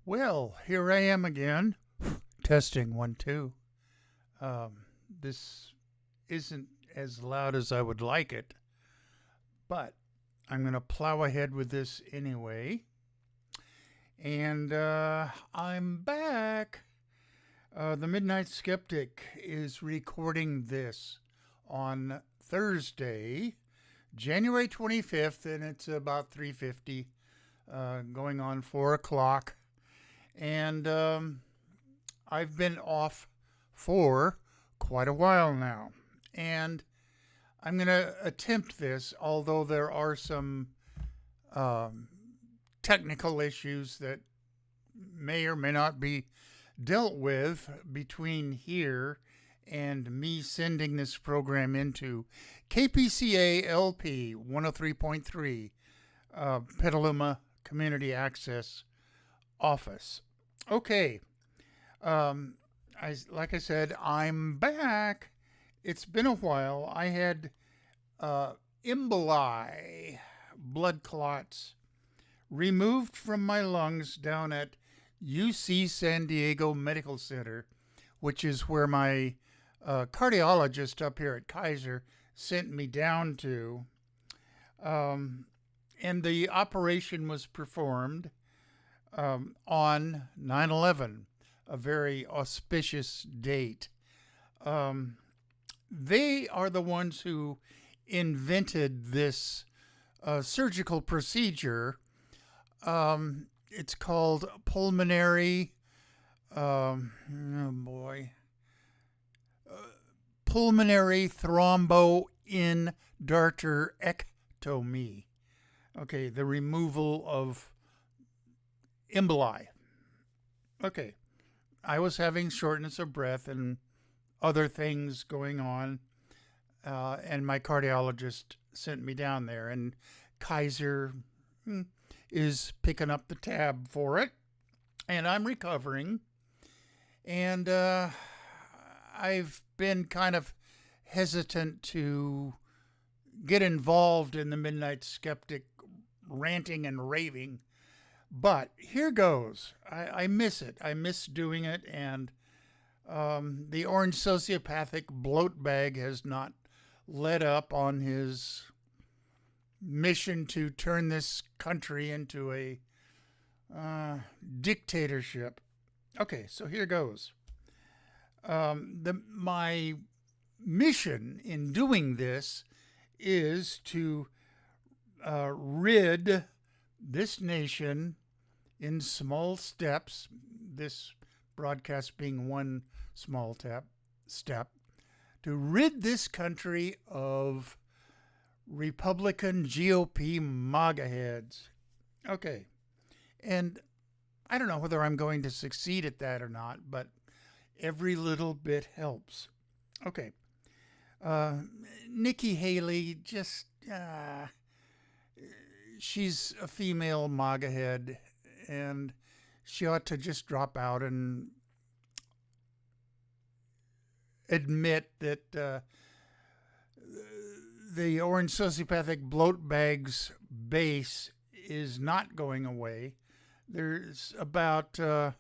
Well, here I am again. Testing 1, 2. This isn't as loud as I would like it, but I'm going to plow ahead with this anyway. And I'm back. The Midnight Skeptic is recording this on Thursday, January 25th, and it's about 3:50, going on 4 o'clock. And I've been off for quite a while now. And I'm going to attempt this, although there are some technical issues that may or may not be dealt with between here and me sending this program into KPCA LP 103.3, Petaluma Community Access Office. Okay. Like I said, I'm back. It's been a while. I had emboli, blood clots, removed from my lungs down at UC San Diego Medical Center, which is where my cardiologist up here at Kaiser sent me down to. And the operation was performed on 9/11, a very auspicious date. They are the ones who invented this surgical procedure. It's called pulmonary, pulmonary thromboendarterectomy. Okay, the removal of emboli. Okay, I was having shortness of breath and other things going on, and my cardiologist sent me down there, and Kaiser is picking up the tab for it, and I'm recovering, and I've been kind of hesitant to get involved in the Midnight Skeptic ranting and raving. But here goes. I miss it. I miss doing it. And the orange sociopathic bloat bag has not let up on his mission to turn this country into a dictatorship. Okay, so here goes. My mission in doing this is to rid this nation in small steps, this broadcast being one small step, to rid this country of Republican GOP MAGA heads. Okay. And I don't know whether I'm going to succeed at that or not, but every little bit helps. Okay. Nikki Haley, she's a female MAGA head, and she ought to just drop out and admit that the orange sociopathic bloat bag's base is not going away. There's about 30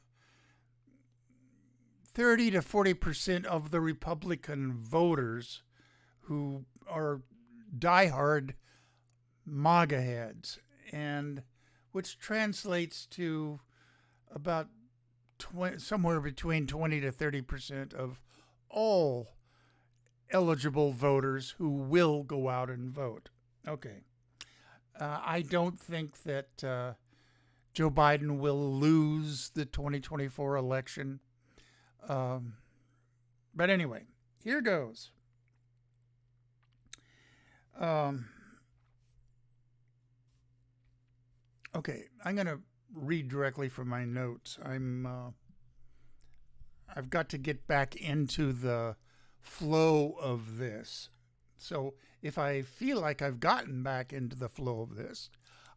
to 40% of the Republican voters who are diehard MAGA heads, and which translates to about somewhere between 20 to 30% of all eligible voters who will go out and vote. Okay. I don't think that Joe Biden will lose the 2024 election. But anyway, here goes. Okay, I'm going to read directly from my notes. I've got to get back into the flow of this. So if I feel like I've gotten back into the flow of this,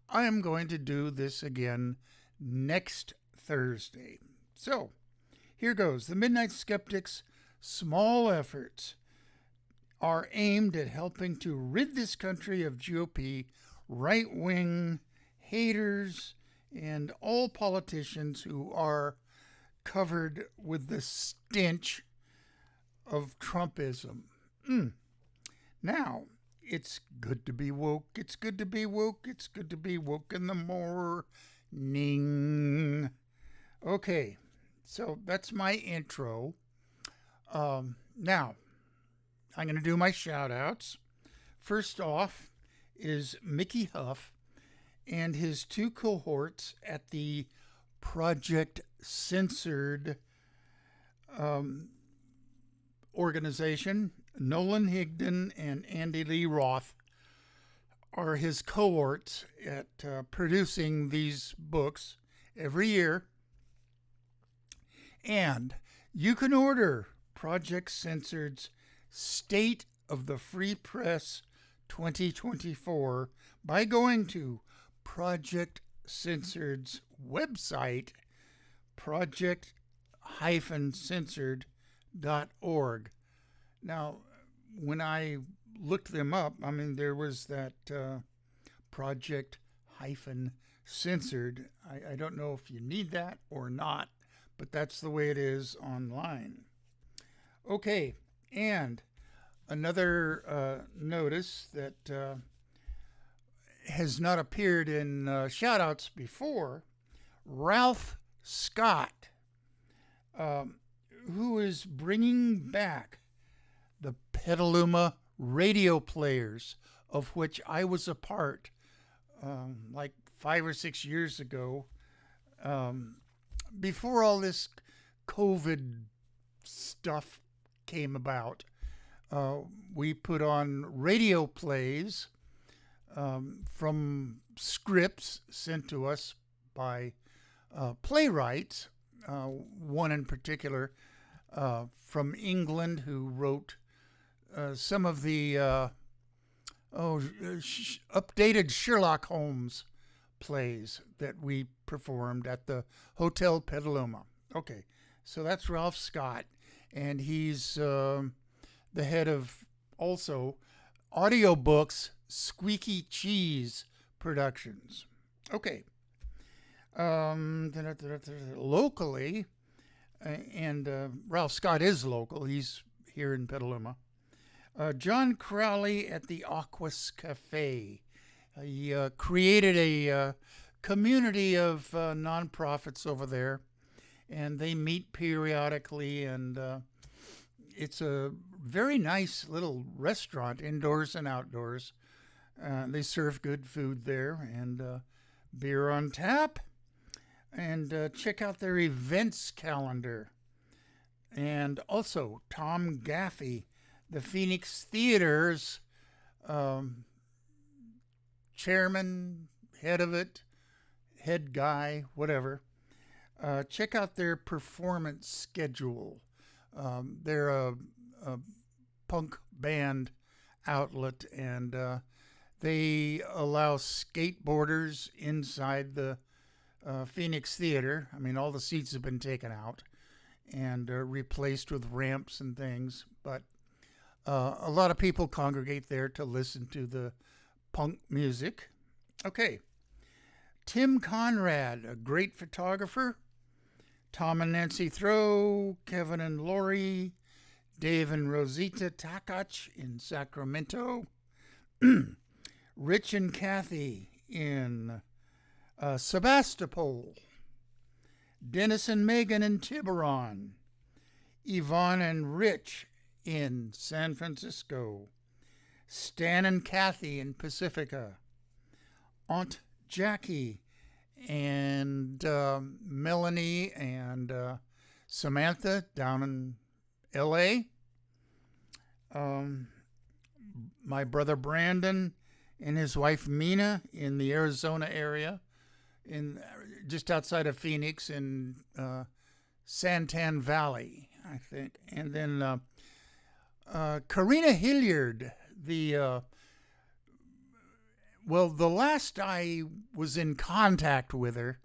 I am going to do this again next Thursday. So here goes. The Midnight Skeptic's small efforts are aimed at helping to rid this country of GOP right-wing haters and all politicians who are covered with the stench of Trumpism. Now, it's good to be woke. It's good to be woke. It's good to be woke in the morning. Okay, so that's my intro. Now, I'm going to do my shout outs. First off is Mickey Huff and his two cohorts at the Project Censored organization. Nolan Higdon and Andy Lee Roth are his cohorts at producing these books every year. And you can order Project Censored's State of the Free Press 2024 by going to Project Censored's website, project-censored.org. Now, when I looked them up, there was that Project-Censored. I don't know if you need that or not, but that's the way it is online. Okay, and another notice that has not appeared in shoutouts before, Ralph Scott, who is bringing back the Petaluma radio players, of which I was a part like 5 or 6 years ago, before all this COVID stuff came about. We put on radio plays from scripts sent to us by playwrights, one in particular from England who wrote some of the updated Sherlock Holmes plays that we performed at the Hotel Petaluma. Okay, so that's Ralph Scott, and he's the head of also audiobooks Squeaky Cheese Productions. Okay. Locally, and Ralph Scott is local. He's here in Petaluma. John Crowley at the Aquas Cafe. He created a community of nonprofits over there, and they meet periodically, and it's a very nice little restaurant, indoors and outdoors. They serve good food there, and beer on tap. And check out their events calendar. And also Tom Gaffey, the Phoenix Theater's chairman, head of it, head guy, whatever. Check out their performance schedule. They're a punk band outlet, and they allow skateboarders inside the Phoenix Theater. All the seats have been taken out and replaced with ramps and things, but a lot of people congregate there to listen to the punk music. Okay. Tim Conrad, a great photographer. Tom and Nancy Throw, Kevin and Lori, Dave and Rosita Takach in Sacramento, Rich and Kathy in Sebastopol, Dennis and Megan in Tiburon, Yvonne and Rich in San Francisco, Stan and Kathy in Pacifica, Aunt Jackie and Melanie and Samantha down in L.A., my brother Brandon and his wife Mina in the Arizona area, in just outside of Phoenix in Santan Valley, I think. And then Karina Hilliard, the last I was in contact with her,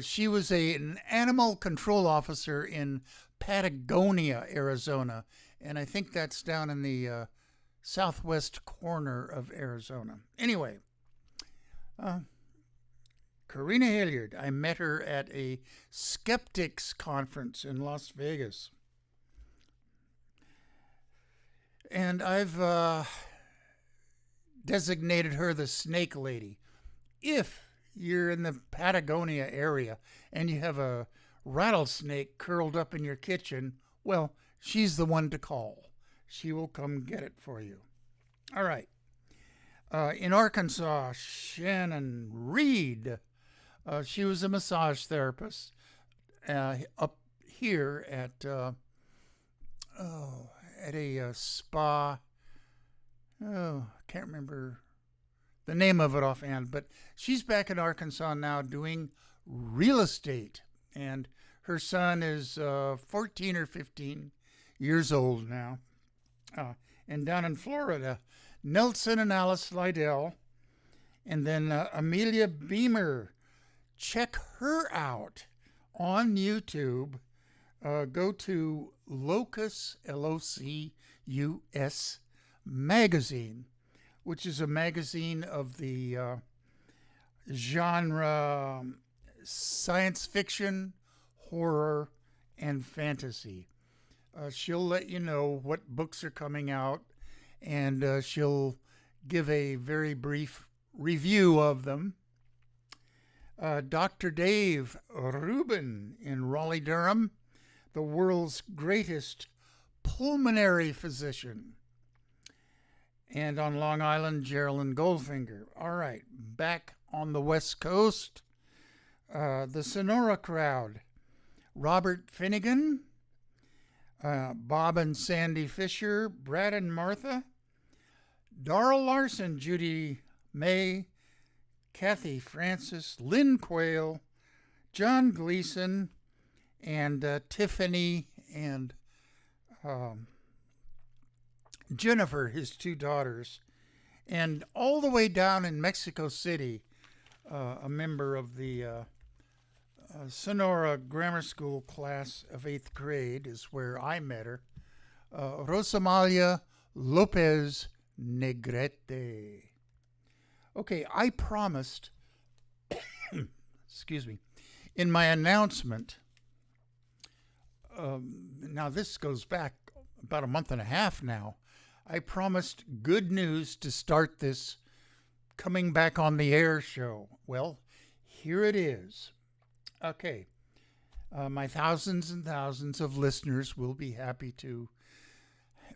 she was an animal control officer in Patagonia, Arizona, and I think that's down in the southwest corner of Arizona. Anyway, Karina Hilliard. I met her at a skeptics conference in Las Vegas. And I've designated her the snake lady. If you're in the Patagonia area and you have a rattlesnake curled up in your kitchen, well, she's the one to call. She will come get it for you. All right. In Arkansas, Shannon Reed. She was a massage therapist up here at a spa. Oh, I can't remember the name of it offhand, but she's back in Arkansas now doing real estate. And her son is 14 or 15 years old now. And down in Florida, Nelson and Alice Lydell. And then Amelia Beamer. Check her out on YouTube. Go to Locus, Locus magazine, which is a magazine of the genre science fiction, horror, and fantasy. She'll let you know what books are coming out, and she'll give a very brief review of them. Dr. Dave Rubin in Raleigh, Durham, the world's greatest pulmonary physician. And on Long Island, Geraldine Goldfinger. All right, back on the West Coast, the Sonora Crowd, Robert Finnegan, Bob and Sandy Fisher, Brad and Martha, Darrell Larson, Judy May, Kathy Francis, Lynn Quayle, John Gleason, and Tiffany and Jennifer, his two daughters. And all the way down in Mexico City, a member of the Sonora Grammar School class of 8th grade is where I met her, Rosamalia Lopez Negrete. Okay, I promised, excuse me, in my announcement, now this goes back about a month and a half now, I promised good news to start this coming back on the air show. Well, here it is. Okay, my thousands and thousands of listeners will be happy to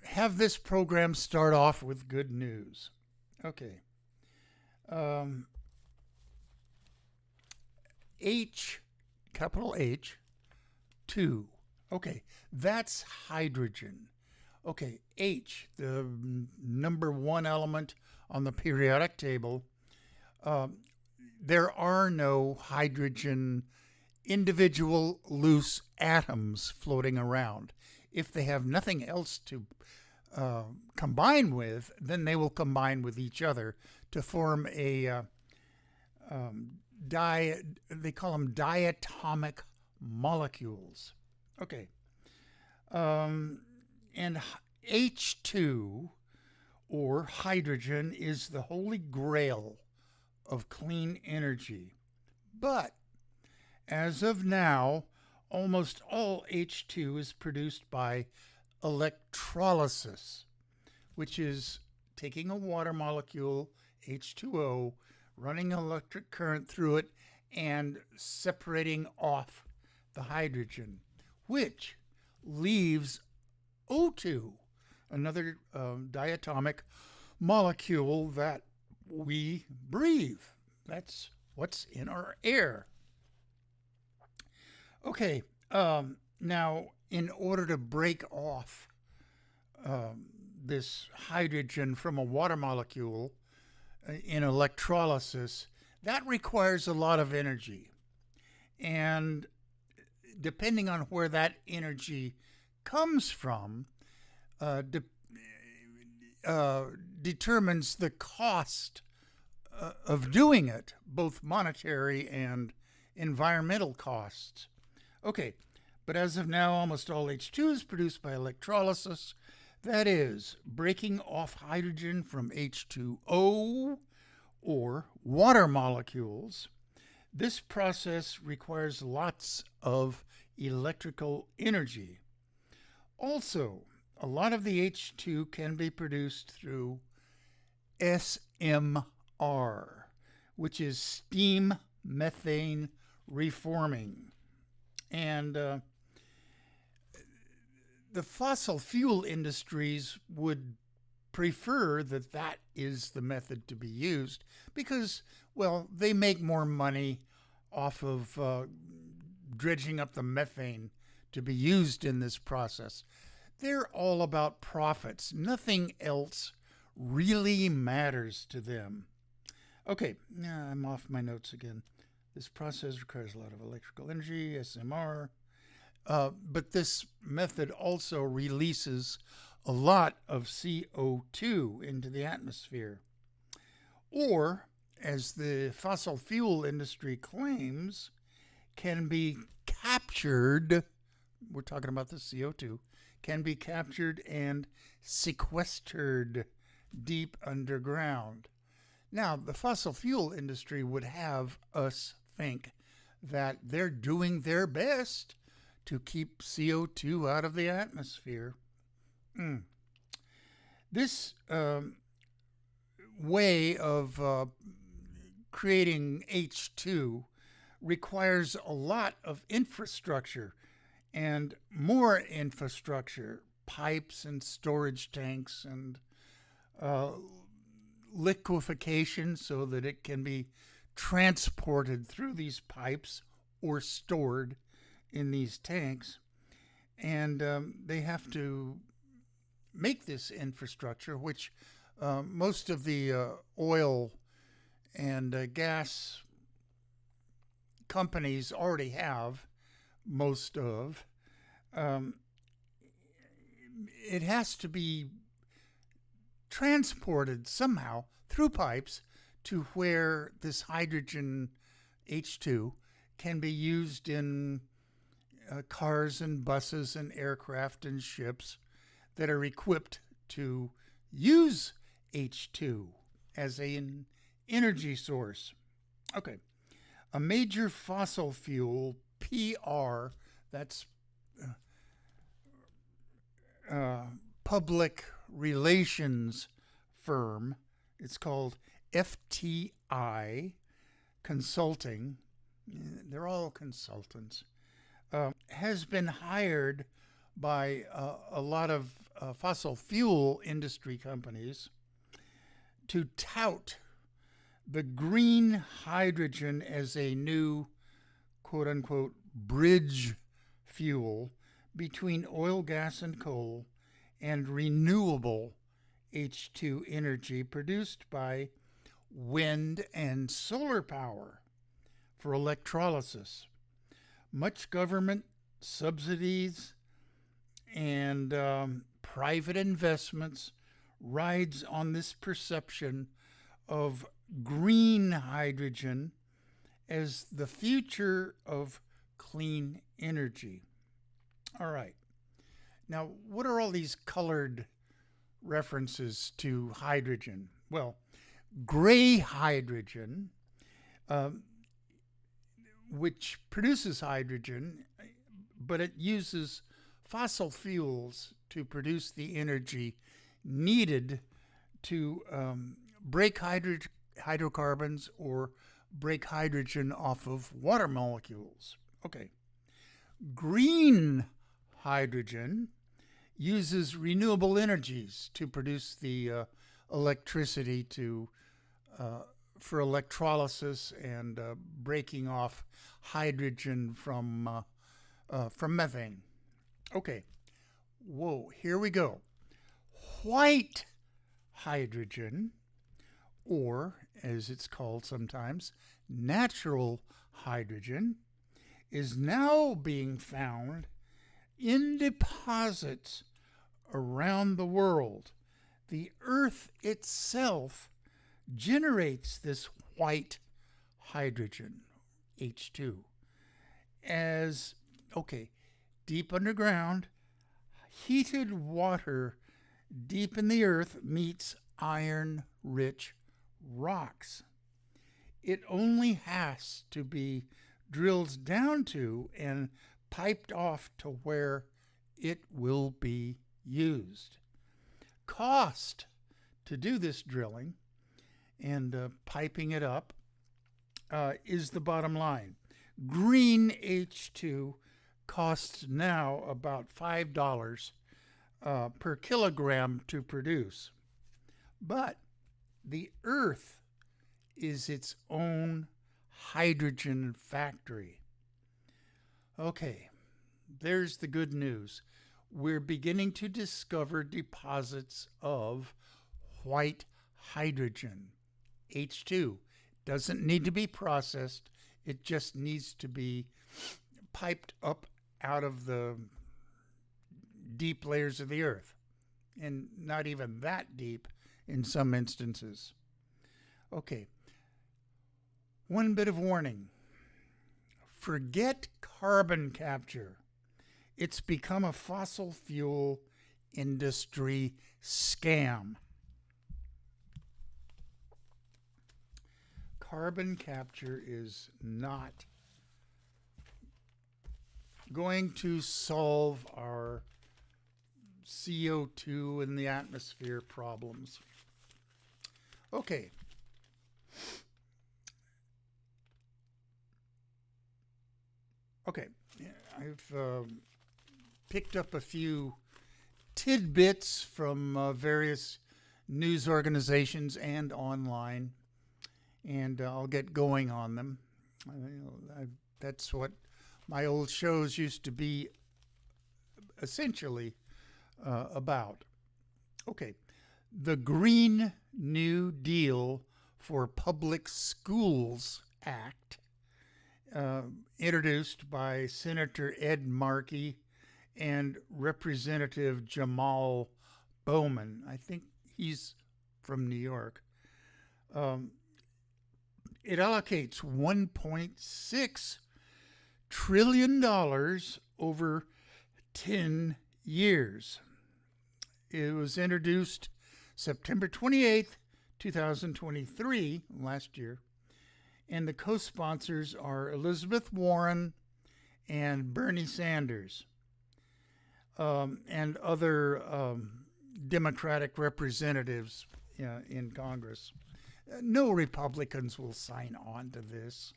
have this program start off with good news. Okay. Capital H, 2. Okay, that's hydrogen. Okay, H, the number 1 element on the periodic table. There are no hydrogen individual loose atoms floating around. If they have nothing else to combine with, then they will combine with each other to form a they call them diatomic molecules. Okay. And H2, or hydrogen, is the holy grail of clean energy. But as of now, almost all H2 is produced by electrolysis, which is taking a water molecule, H2O, running an electric current through it, and separating off the hydrogen, which leaves O2, another diatomic molecule that we breathe. That's what's in our air. Okay, now in order to break off this hydrogen from a water molecule in electrolysis, that requires a lot of energy. And depending on where that energy comes from, determines the cost of doing it, both monetary and environmental costs. Okay, but as of now, almost all H2 is produced by electrolysis. That is, breaking off hydrogen from H2O, or water molecules. This process requires lots of electrical energy. Also, a lot of the H2 can be produced through SMR, which is steam methane reforming. And the fossil fuel industries would prefer that that is the method to be used because, well, they make more money off of dredging up the methane to be used in this process. They're all about profits. Nothing else really matters to them. Okay, I'm off my notes again. This process requires a lot of electrical energy, SMR, but this method also releases a lot of CO2 into the atmosphere. Or, as the fossil fuel industry claims, can be captured, we're talking about the CO2, can be captured and sequestered deep underground. Now, the fossil fuel industry would have us think that they're doing their best to keep CO2 out of the atmosphere. This way of creating H2 requires a lot of infrastructure and more infrastructure, pipes and storage tanks and liquefaction so that it can be transported through these pipes or stored in these tanks. And they have to make this infrastructure, which most of the oil and gas companies already have, most of. It has to be transported somehow through pipes to where this hydrogen H2 can be used in cars and buses and aircraft and ships that are equipped to use H2 as an energy source. Okay. A major fossil fuel, PR, that's public relations firm. It's called FTI Consulting. They're all consultants. Has been hired by a lot of fossil fuel industry companies to tout the green hydrogen as a new, quote unquote, bridge fuel between oil, gas, and coal and renewable H2 energy produced by wind and solar power for electrolysis. Much government subsidies and private investments rides on this perception of green hydrogen as the future of clean energy. All right. Now, what are all these colored references to hydrogen? Well, gray hydrogen, which produces hydrogen, but it uses fossil fuels to produce the energy needed to break hydrocarbons or break hydrogen off of water molecules. Okay. Green hydrogen uses renewable energies to produce the electricity for electrolysis and breaking off hydrogen from methane. Okay. Whoa, here we go. White hydrogen, or as it's called sometimes, natural hydrogen, is now being found in deposits around the world. The Earth itself generates this white hydrogen, H2, as, deep underground, heated water deep in the earth meets iron-rich rocks. It only has to be drilled down to and piped off to where it will be used. Cost to do this drilling and piping it up is the bottom line. Green H2 costs now about $5 per kilogram to produce. But the Earth is its own hydrogen factory. Okay, there's the good news. We're beginning to discover deposits of white hydrogen, H2. Doesn't need to be processed. It just needs to be piped up out of the deep layers of the earth, and not even that deep in some instances. Okay, one bit of warning. Forget carbon capture. It's become a fossil fuel industry scam. Carbon capture is not going to solve our CO2 in the atmosphere problems. Okay. I've picked up a few tidbits from various news organizations and online, and I'll get going on them. That's what my old shows used to be essentially about. Okay, the Green New Deal for Public Schools Act, introduced by Senator Ed Markey and Representative Jamal Bowman. I think he's from New York. It allocates $1.6 trillion over 10 years. It was introduced September 28th, 2023, last year, and the co-sponsors are Elizabeth Warren and Bernie Sanders, and other Democratic representatives in Congress. No Republicans will sign on to this.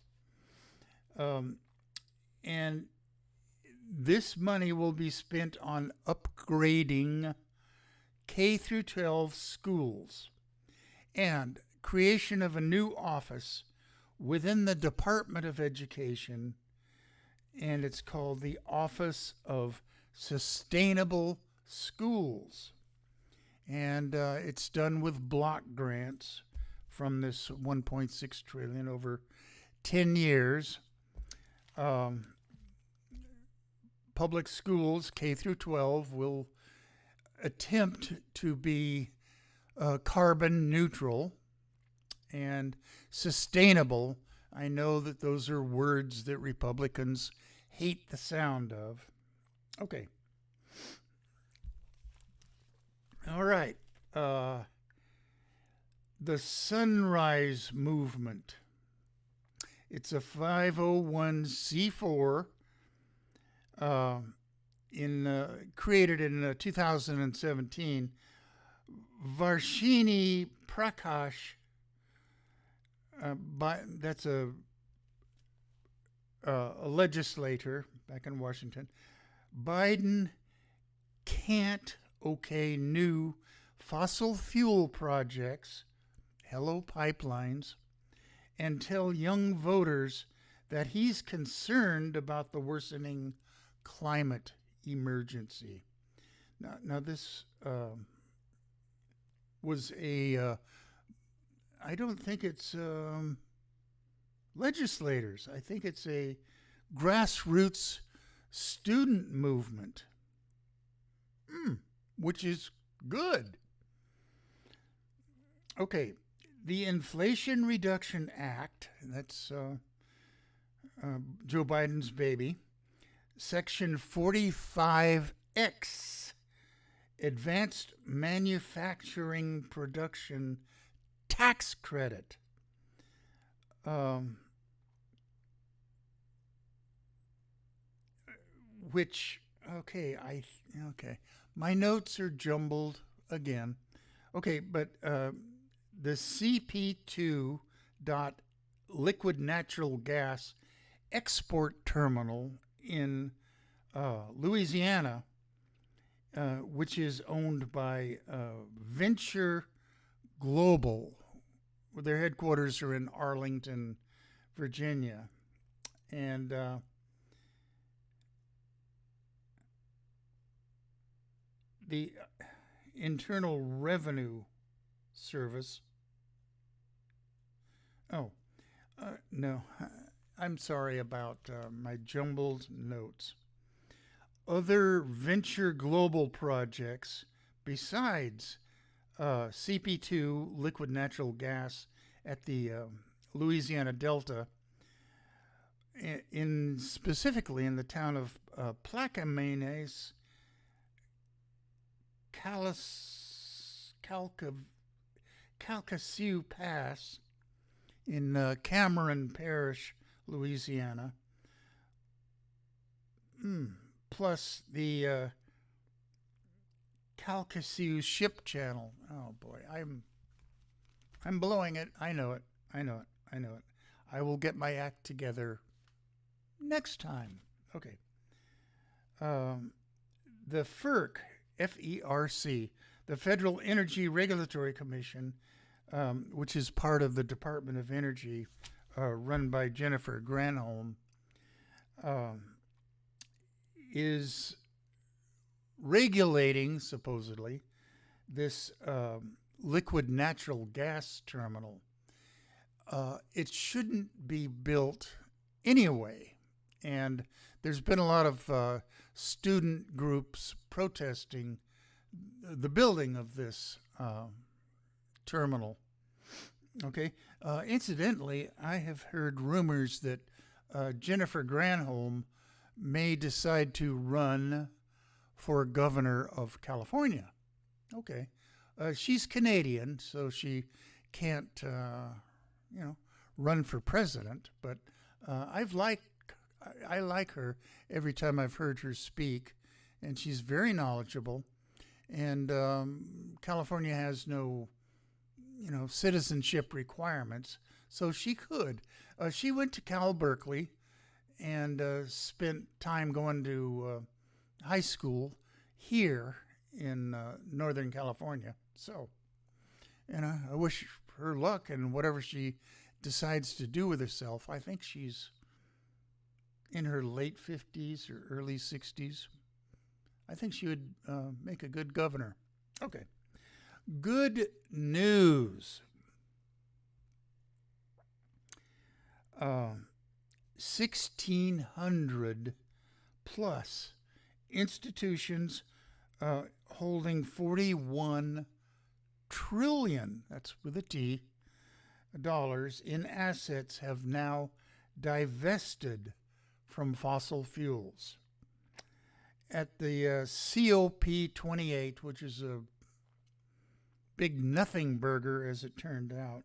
And this money will be spent on upgrading K through 12 schools and creation of a new office within the Department of Education, and it's called the Office of Sustainable Schools. And it's done with block grants from this $1.6 trillion over 10 years. Public schools, K through 12, will attempt to be carbon neutral and sustainable. I know that those are words that Republicans hate the sound of. Okay. All right. The Sunrise Movement. It's a 501c4 created in 2017. Varshini Prakash, that's a legislator back in Washington. Biden can't okay new fossil fuel projects, hello pipelines, and tell young voters that he's concerned about the worsening climate emergency. Now this was a, I don't think it's legislators. I think it's a grassroots student movement, which is good. Okay, the Inflation Reduction Act, that's Joe Biden's baby, Section 45X, Advanced Manufacturing Production Tax Credit. um, which okay, my notes are jumbled again. Okay, but the CP2 dot liquid natural gas export terminal in Louisiana, which is owned by Venture Global. Their headquarters are in Arlington, Virginia, and the Internal Revenue Service. Oh, no, I'm sorry about my jumbled notes. Other Venture Global projects besides CP2 liquid natural gas at the Louisiana Delta, specifically in the town of Plaquemines, Calcasieu Pass in Cameron Parish, Louisiana, plus the Calcasieu Ship Channel. Oh boy, I'm blowing it. I know it. I know it. I know it. I will get my act together next time. Okay. The FERC, FERC, the Federal Energy Regulatory Commission, which is part of the Department of Energy, run by Jennifer Granholm, is regulating, supposedly, this liquid natural gas terminal. It shouldn't be built anyway. And there's been a lot of student groups protesting the building of this terminal. Okay. Incidentally, I have heard rumors that Jennifer Granholm may decide to run for governor of California. Okay. She's Canadian, so she can't, run for president. But I like her every time I've heard her speak, and she's very knowledgeable. And California has no, citizenship requirements, so she could. She went to Cal Berkeley and spent time going to high school here in Northern California. So, I wish her luck in whatever she decides to do with herself. I think she's in her late 50s or early 60s. I think she would make a good governor. Okay. Good news. 1,600 plus institutions holding 41 trillion, that's with a T, dollars in assets have now divested from fossil fuels. At the COP28, which is a big nothing burger as it turned out,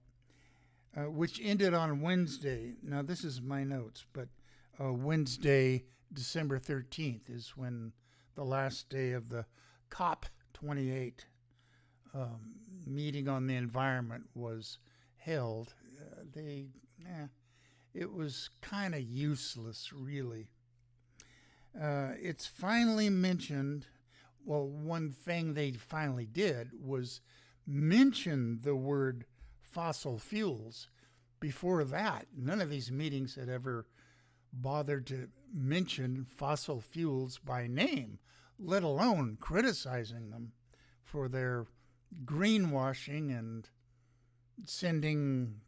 which ended on Wednesday. Now, this is my notes, but Wednesday, December 13th is when the last day of the COP28 meeting on the environment was held. It was kind of useless, really. It's finally mentioned. Well, one thing they finally did was mention the word fossil fuels. Before that, none of these meetings had ever bothered to mention fossil fuels by name, let alone criticizing them for their greenwashing and sending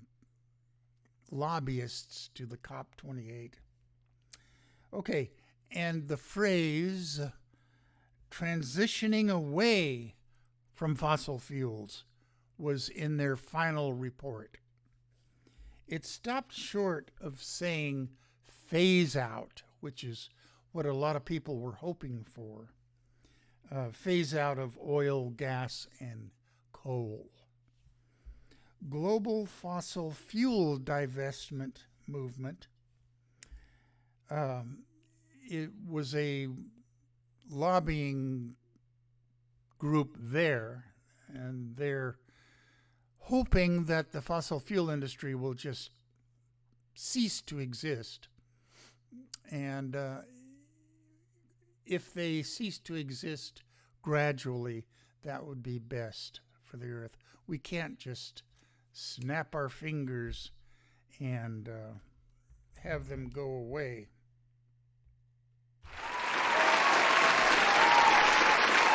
lobbyists to the COP28. Okay, and the phrase transitioning away from fossil fuels was in their final report. It stopped short of saying phase out, which is what a lot of people were hoping for. Phase out of oil, gas, and coal. global fossil fuel divestment movement. It was a lobbying group there, and they're hoping that the fossil fuel industry will just cease to exist. And if they cease to exist gradually, that would be best for the earth. We can't just snap our fingers and have them go away.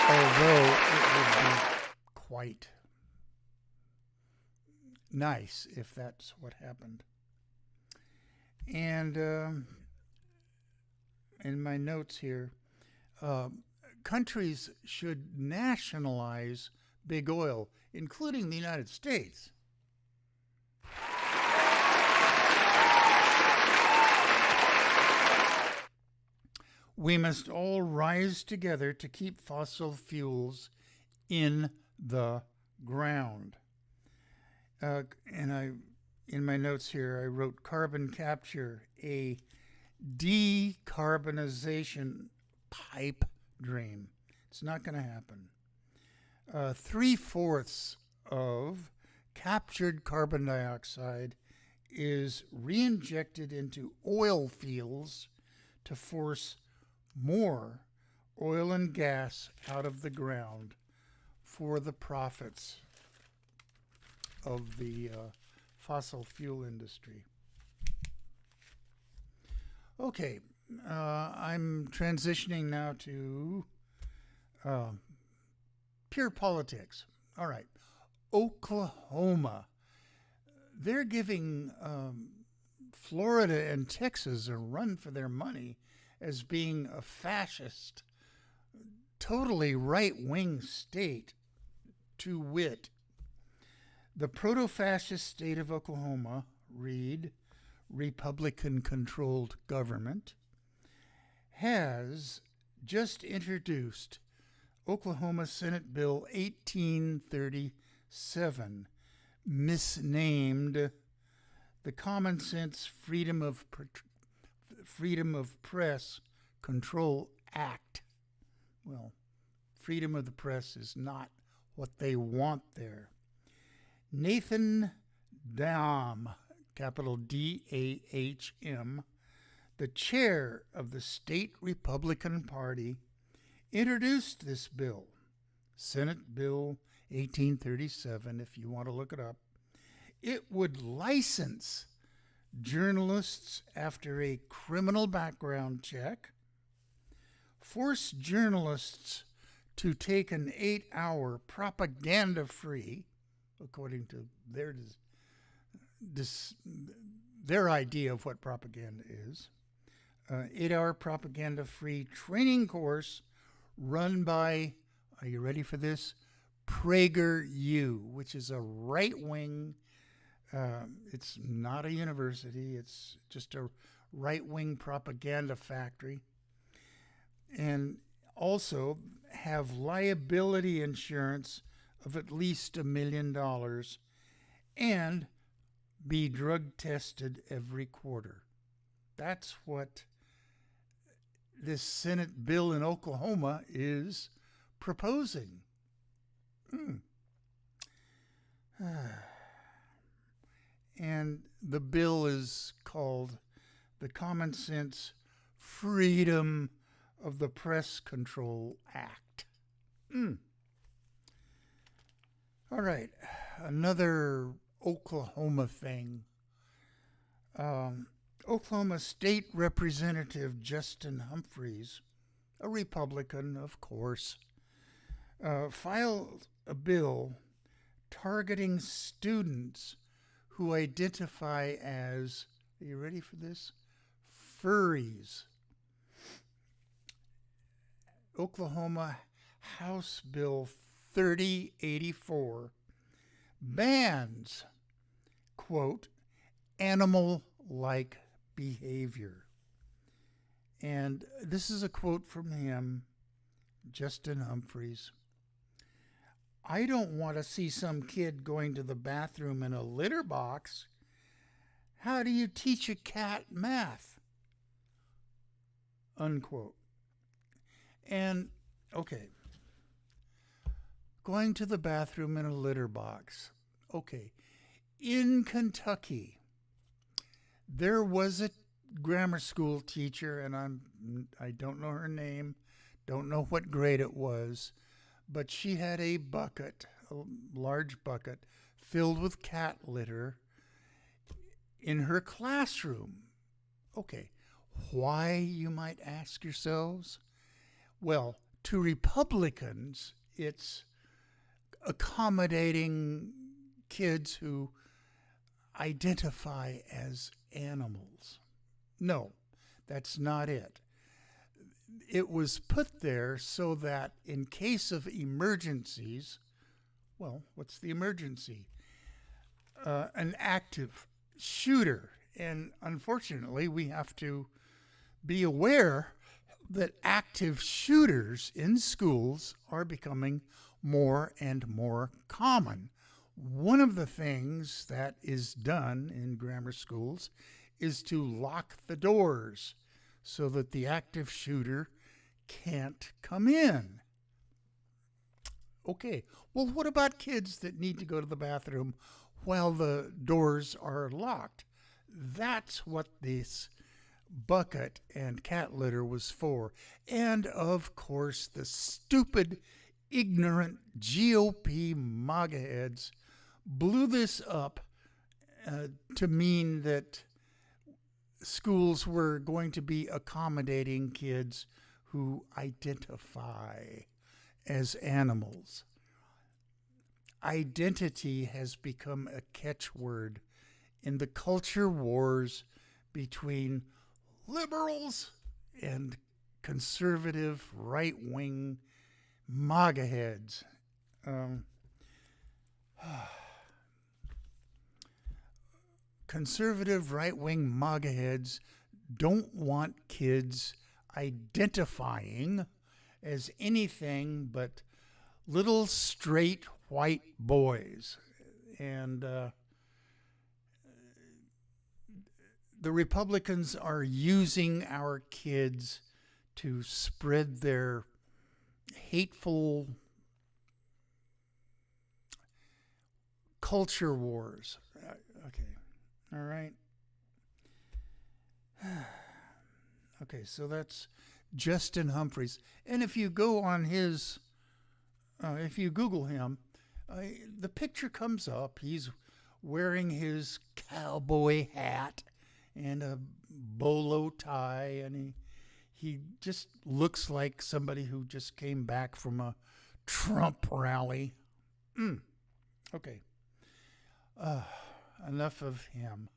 Although it would be quite nice if that's what happened. And in my notes here, countries should nationalize big oil, including the United States. We must all rise together to keep fossil fuels in the ground. In my notes here, I wrote carbon capture, a decarbonization pipe dream. It's not going to happen. 3/4 of captured carbon dioxide is reinjected into oil fields to force more oil and gas out of the ground for the profits of the fossil fuel industry. Okay, I'm transitioning now to pure politics. All right, Oklahoma. They're giving Florida and Texas a run for their money as being a fascist, totally right-wing state, to wit. The proto-fascist state of Oklahoma, read Republican-controlled government, has just introduced Oklahoma Senate Bill 1837, misnamed the Common Sense Freedom of Press Control Act. Well, freedom of the press is not what they want there. Nathan Dahm, capital D-A-H-M, the chair of the state Republican Party, introduced this bill, Senate Bill 1837, if you want to look it up. It would license journalists after a criminal background check, force journalists to take an 8-hour propaganda-free, according to their idea of what propaganda is, 8-hour propaganda-free training course run by, are you ready for this? PragerU, which is a right-wing, it's not a university, it's just a right-wing propaganda factory, and also have liability insurance of at least $1 million and be drug tested every quarter. That's what this Senate bill in Oklahoma is proposing. And the bill is called the Common Sense Freedom of the Press Control Act. All right, another Oklahoma thing. Oklahoma State Representative Justin Humphreys, a Republican, of course, filed a bill targeting students who identify as, are you ready for this? Furries. Oklahoma House Bill 3084 bans, quote, animal-like behavior. And this is a quote from him, Justin Humphreys. I don't want to see some kid going to the bathroom in a litter box. How do you teach a cat math? Unquote. And, okay, going to the bathroom in a litter box. Okay. In Kentucky, there was a grammar school teacher, and I don't know her name, don't know what grade it was, but she had a bucket, a large bucket, filled with cat litter in her classroom. Okay, why, you might ask yourselves? Well, to Republicans, it's accommodating kids who identify as animals. No, that's not it. It was put there so that in case of emergencies, well, what's the emergency? An active shooter. And unfortunately, we have to be aware that active shooters in schools are becoming more and more common. One of the things that is done in grammar schools is to lock the doors so that the active shooter can't come in. Okay, well, what about kids that need to go to the bathroom while the doors are locked? That's what this bucket and cat litter was for. And of course, the stupid, ignorant GOP MAGA heads blew this up to mean that schools were going to be accommodating kids who identify as animals. Identity has become a catchword in the culture wars between liberals and conservative right-wing MAGA heads. Conservative right-wing MAGA heads don't want kids identifying as anything but little straight white boys. And the Republicans are using our kids to spread their hateful culture wars. Okay. All right. Okay, so that's Justin Humphreys. And if you go on his, if you Google him, the picture comes up. He's wearing his cowboy hat and a bolo tie, and he just looks like somebody who just came back from a Trump rally. Okay. Enough of him.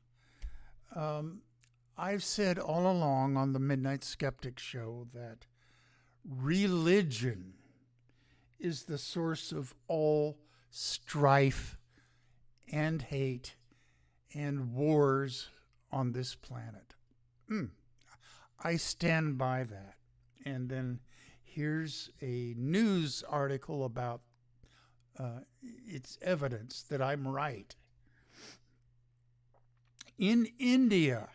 I've said all along on the Midnight Skeptic show that religion is the source of all strife and hate and wars on this planet. I stand by that. And then here's a news article about its evidence that I'm right. In India,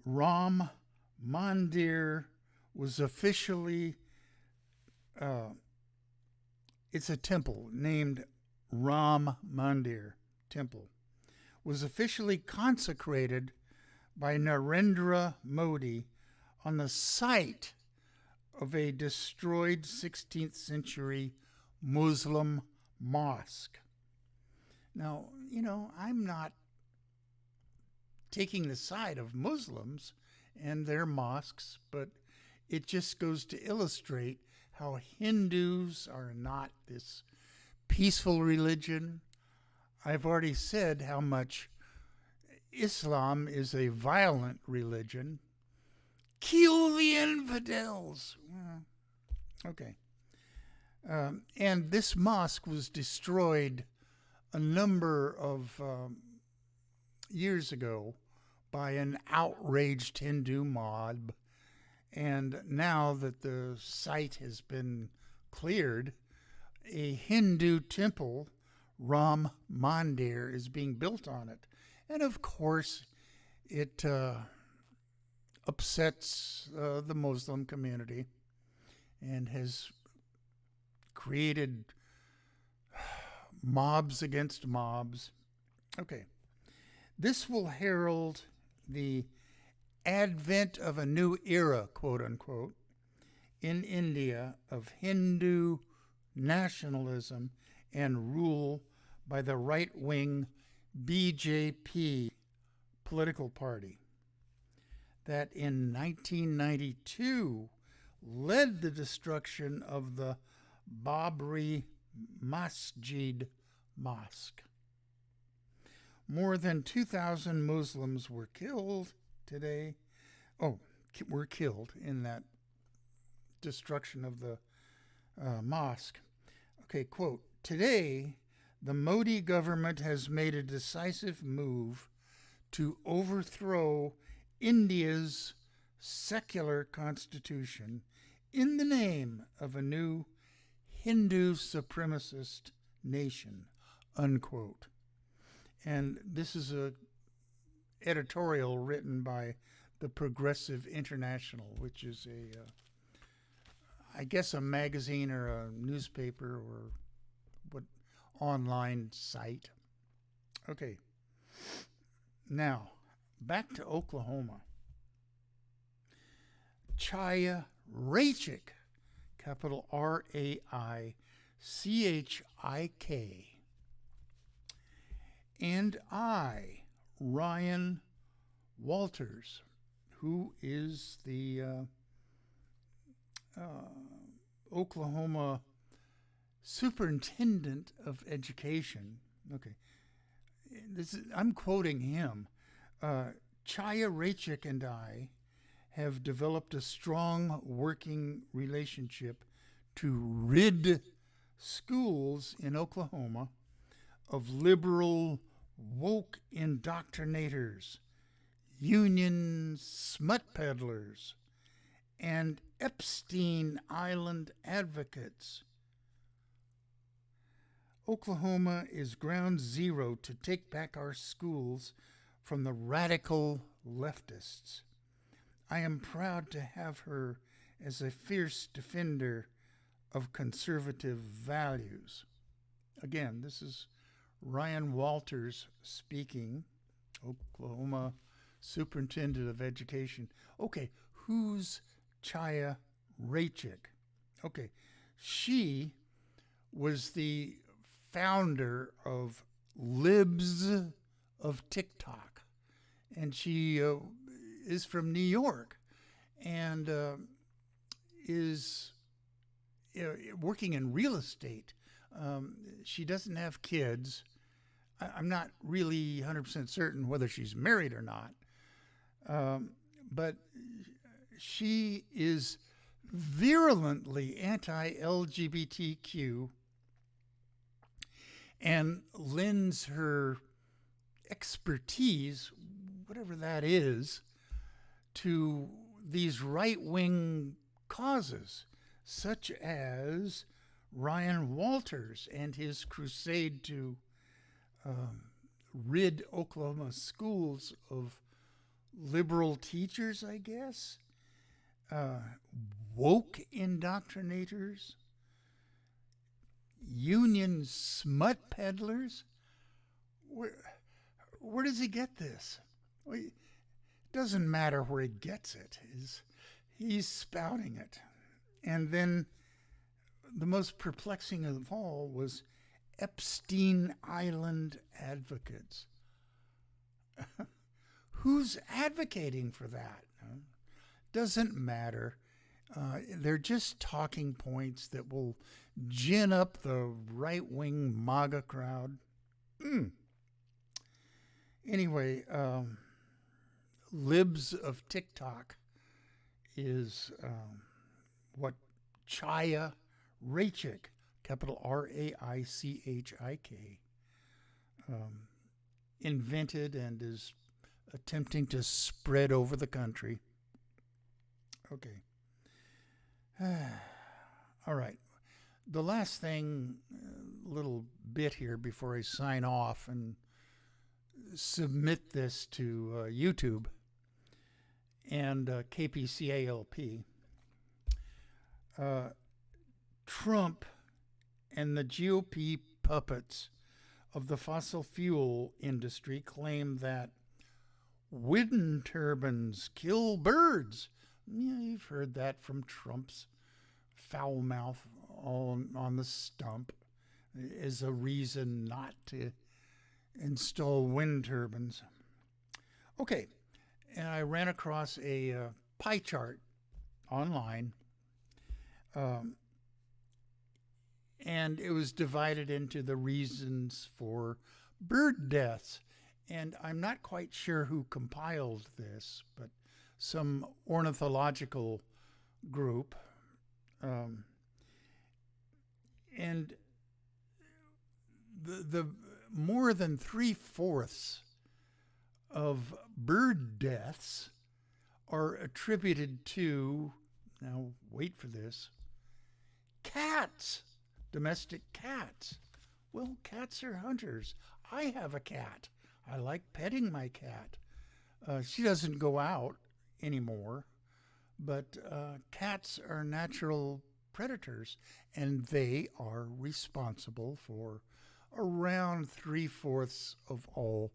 Ram Mandir was officially, it's a temple named Ram Mandir Temple, was officially consecrated by Narendra Modi on the site of a destroyed 16th century Muslim mosque. Now, I'm not taking the side of Muslims and their mosques, but it just goes to illustrate how Hindus are not this peaceful religion. I've already said how much Islam is a violent religion. Kill the infidels. Okay. And this mosque was destroyed a number of years ago by an outraged Hindu mob. And now that the site has been cleared, a Hindu temple, Ram Mandir, is being built on it. And of course, it upsets the Muslim community and has created mobs against mobs. Okay. This will herald the advent of a new era, quote unquote, in India of Hindu nationalism and rule by the right-wing BJP political party that in 1992 led the destruction of the Babri Masjid Mosque. More than 2,000 Muslims were killed today. Were killed in that destruction of the mosque. Okay, quote, today, the Modi government has made a decisive move to overthrow India's secular constitution in the name of a new Hindu supremacist nation, unquote. And this is a editorial written by the Progressive International, which is I guess a magazine or a newspaper or what online site. Okay. Now, back to Oklahoma. Chaya Raichik, capital R-A-I-C-H-I-K, and I, Ryan Walters, who is the Oklahoma Superintendent of Education. Okay, I'm quoting him. Chaya Raichik and I have developed a strong working relationship to rid schools in Oklahoma of liberal, woke indoctrinators, union smut peddlers, and Epstein Island advocates. Oklahoma is ground zero to take back our schools from the radical leftists. I am proud to have her as a fierce defender of conservative values. Again, this is Ryan Walters speaking, Oklahoma Superintendent of Education. Okay, who's Chaya Raichik? Okay, she was the founder of Libs of TikTok, and she is from New York and is working in real estate. She doesn't have kids. I'm not really 100% certain whether she's married or not, but she is virulently anti-LGBTQ and lends her expertise, whatever that is, to these right-wing causes, such as Ryan Walters and his crusade to rid Oklahoma schools of liberal teachers, I guess, woke indoctrinators, union smut peddlers. Where does he get this? Well, it doesn't matter where he gets it. He's spouting it. And then the most perplexing of all was Epstein Island advocates. Who's advocating for that? Doesn't matter. They're just talking points that will gin up the right-wing MAGA crowd. Anyway, Libs of TikTok is what Chaya Raichik, capital R-A-I-C-H-I-K, invented and is attempting to spread over the country. Okay. All right. The last thing, little bit here before I sign off and submit this to YouTube and KPCALP. Trump and the GOP puppets of the fossil fuel industry claim that wind turbines kill birds. Yeah, you've heard that from Trump's foul mouth on the stump as a reason not to install wind turbines. Okay, and I ran across a pie chart online, and it was divided into the reasons for bird deaths. And I'm not quite sure who compiled this, but some ornithological group. And the more than 3/4 of bird deaths are attributed to, now wait for this, cats, domestic cats. Well, cats are hunters. I have a cat. I like petting my cat. She doesn't go out anymore, but cats are natural predators, and they are responsible for around 3/4 of all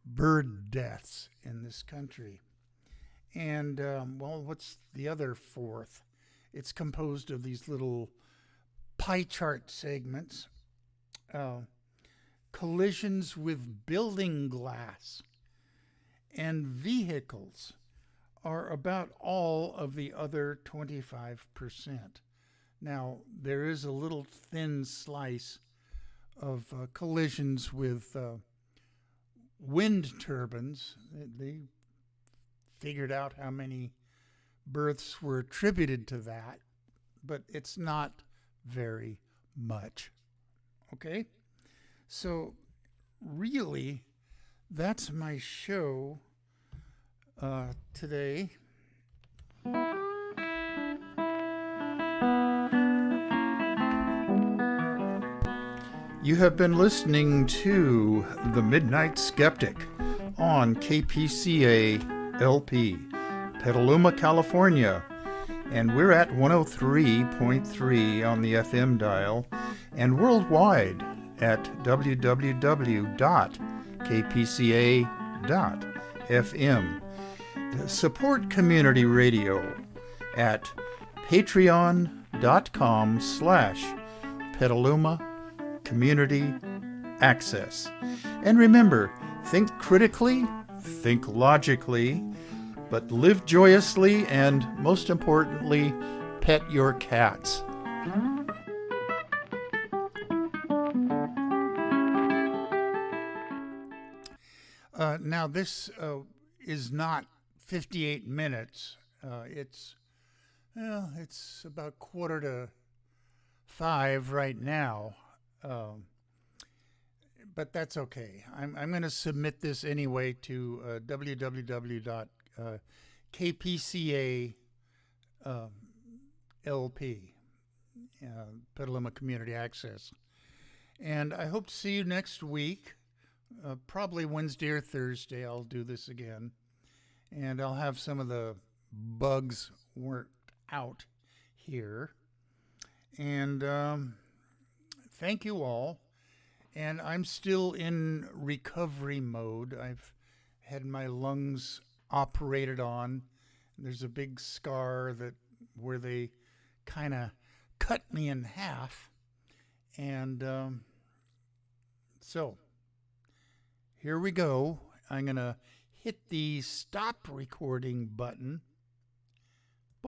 bird deaths in this country. And, well, what's the other fourth? It's composed of these little pie chart segments. Collisions with building glass and vehicles are about all of the other 25%. Now, there is a little thin slice of collisions with wind turbines. They figured out how many births were attributed to that, but it's not very much. Okay? So, really, that's my show today. You have been listening to The Midnight Skeptic on KPCA LP, Petaluma, California. And we're at 103.3 on the FM dial and worldwide at www.kpca.fm. Support community radio at patreon.com/Petaluma Community Access. And remember, think critically, think logically, but live joyously, and most importantly, pet your cats. Now, this is not 58 minutes. It's about 4:45 right now. But that's okay. I'm going to submit this anyway to www.kpca.lp, Petaluma Community Access. And I hope to see you next week. Probably Wednesday or Thursday I'll do this again. And I'll have some of the bugs worked out here. And thank you all. And I'm still in recovery mode. I've had my lungs operated on. There's a big scar where they kind of cut me in half. And so here we go. I'm going to hit the stop recording button